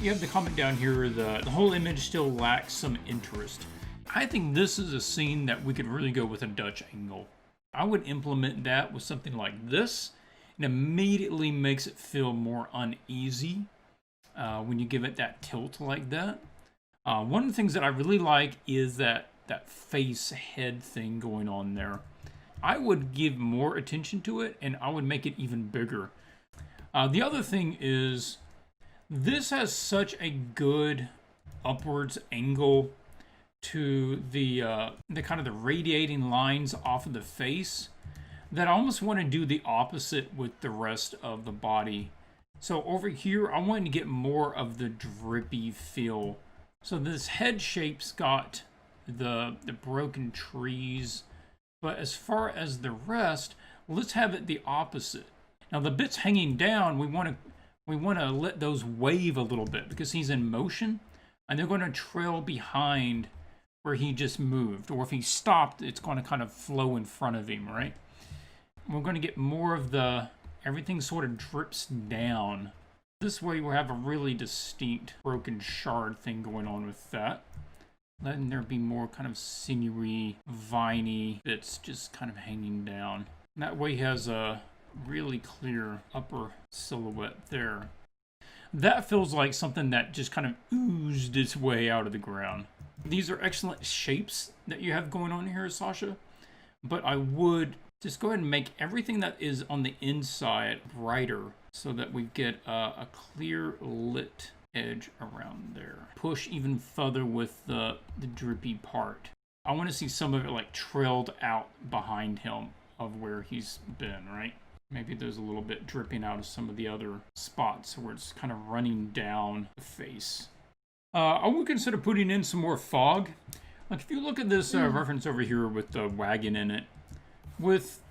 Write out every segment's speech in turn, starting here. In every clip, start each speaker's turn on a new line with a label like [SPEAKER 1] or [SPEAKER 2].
[SPEAKER 1] You have the comment down here, the whole image still lacks some interest. I think this is a scene that we could really go with a Dutch angle. I would implement that with something like this. It immediately makes it feel more uneasy when you give it that tilt like that. One of the things that I really like is that face head thing going on there. I would give more attention to it, and I would make it even bigger. The other thing is, this has such a good upwards angle to the kind of the radiating lines off of the face that I almost want to do the opposite with the rest of the body. So over here, I want to get more of the drippy feel. So this head shape's got the broken trees, but as far as the rest, let's have it the opposite. Now the bits hanging down, we want to let those wave a little bit because he's in motion, and they're going to trail behind where he just moved, or if he stopped, it's going to kind of flow in front of him, right? We're going to get more of everything sort of drips down. This way we'll have a really distinct broken shard thing going on with that. Letting there be more kind of sinewy, viney bits just kind of hanging down. And that way he has a really clear upper silhouette there. That feels like something that just kind of oozed its way out of the ground. These are excellent shapes that you have going on here, Sasha, but I would just go ahead and make everything that is on the inside brighter so that we get a clear lit edge around there. Push even further with the drippy part. I want to see some of it like trailed out behind him of where he's been, right? Maybe there's a little bit dripping out of some of the other spots where it's kind of running down the face. I would consider putting in some more fog. Like if you look at this reference over here with the wagon in it, with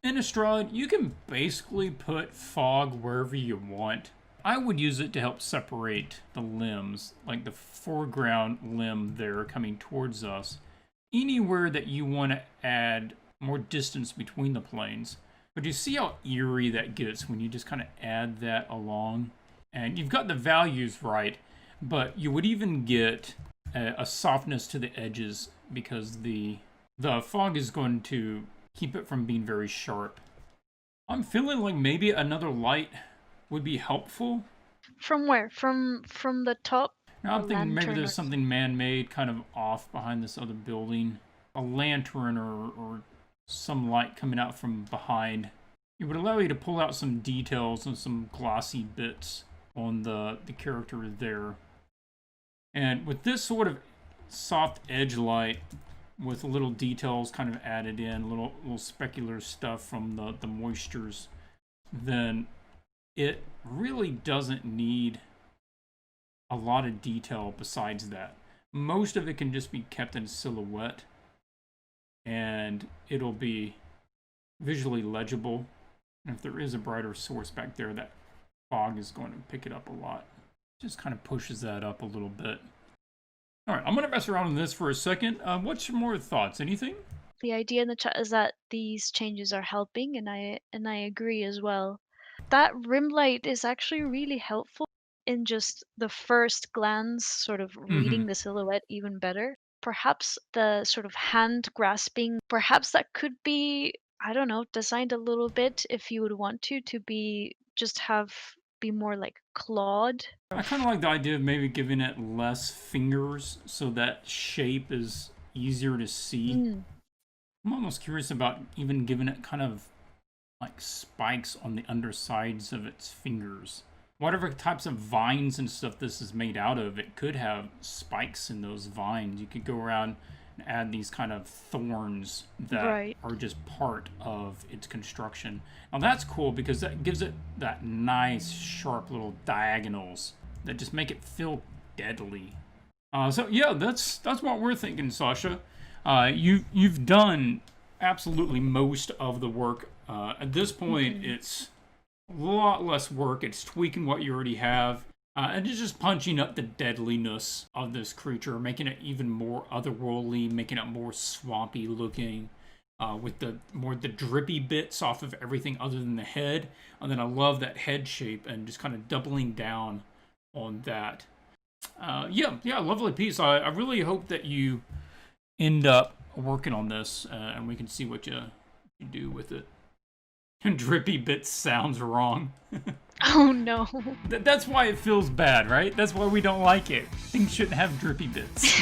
[SPEAKER 1] Innistrad, you can basically put fog wherever you want. I would use it to help separate the limbs, like the foreground limb there coming towards us. Anywhere that you want to add more distance between the planes. But you see how eerie that gets when you just kind of add that along? And you've got the values right, but you would even get a softness to the edges because the fog is going to keep it from being very sharp. I'm feeling like maybe another light would be helpful.
[SPEAKER 2] From where? From the top?
[SPEAKER 1] Now I'm thinking maybe there's something man-made kind of off behind this other building. A lantern or some light coming out from behind. It would allow you to pull out some details and some glossy bits on the character there. And with this sort of soft edge light with little details kind of added in, little specular stuff from the moistures, then it really doesn't need a lot of detail besides that. Most of it can just be kept in silhouette, and it'll be visually legible. And if there is a brighter source back there, that fog is going to pick it up a lot. Just kind of pushes that up a little bit. All right, I'm going to mess around with this for a second. What's your more thoughts? Anything?
[SPEAKER 2] The idea in the chat is that these changes are helping, and I agree as well. That rim light is actually really helpful in just the first glance, sort of reading the silhouette even better. Perhaps the sort of hand grasping, perhaps that could be, I don't know, designed a little bit if you would want to be be more like clawed.
[SPEAKER 1] I kind of like the idea of maybe giving it less fingers so that shape is easier to see. I'm almost curious about even giving it kind of like spikes on the undersides of its fingers. Whatever types of vines and stuff this is made out of, it could have spikes in those vines. You could go around and add these kind of thorns that are just part of its construction. Now that's cool because that gives it that nice sharp little diagonals that just make it feel deadly. So yeah, that's what we're thinking, Sasha. You've done absolutely most of the work. At this point, it's a lot less work. It's tweaking what you already have. And it's just punching up the deadliness of this creature, making it even more otherworldly, making it more swampy looking. with the drippy bits off of everything other than the head. And then I love that head shape and just kind of doubling down on that. Yeah, lovely piece. I really hope that you end up working on this and we can see what you do with it. Drippy bits sounds wrong.
[SPEAKER 2] Oh no.
[SPEAKER 1] That's why it feels bad, right? That's why we don't like it. Things shouldn't have drippy bits.